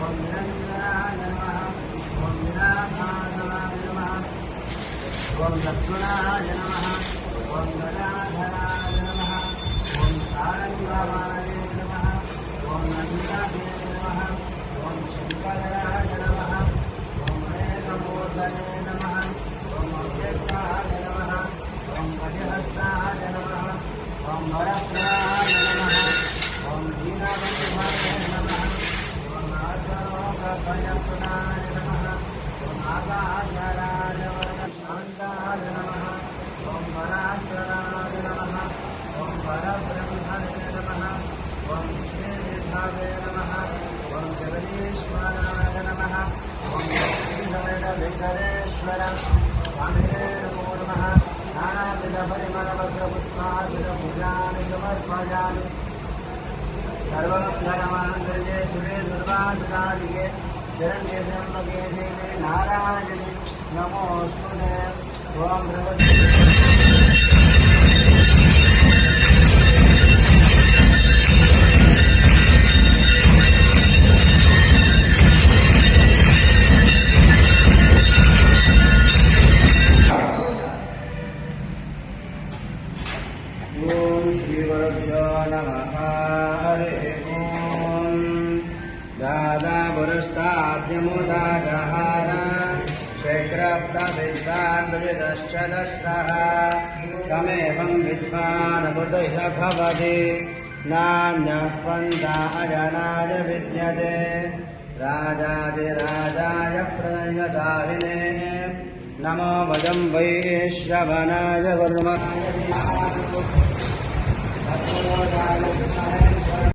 ओम निरंजनाय नमः। ओम निराभासाय नमः। ओम लक्ष्मणाय नमः। ओम गदाधराय नमः। ओम सारंगाय नमः। ओम नंदाय नमः। ओम शंकराय नमः। ओम एकमूर्तये नमः। ओम अव्यक्ताय नमः। ओम गजहस्ताय नमः। ओम वरप्राय नमः। ओम दीनबन्धुभये नमः। ओम आसरोगभयप्रदाय नमः। ओम आगाधराय वरदशान्ताय नमः। ओम परात्पराय नमः। ओम परब्रह्मणे नमः। ओम श्रीविद्यावे नमः। ओम जगदीश्वराय नमः। ओम श्रीवेंकटेश्वर स्वामिने नमो नमः। नानाविधपरिमलपत्रपुष्पार्पितपूजानि समर्पयामि। सर्वमङ्गलमाङ्गल्ये शिवे सर्वार्थसाधिके शरण्ये त्र्यम्बके देवे नारायणि नमोऽस्तुते। ओम ओम श्री गुरुभ्यो नमः। हरि ओम। दादा पुरस्ताद्यमुदागहार शक्रप्रविद्वान्विदश्च दस्रः तमेवं विद्वान् बुधैः भवति नान्यः पन्था अजनाय विद्यते। राजाधिराजाय प्रणयदाहिने नमो वयं वै श्रवणाय गुरुमहाय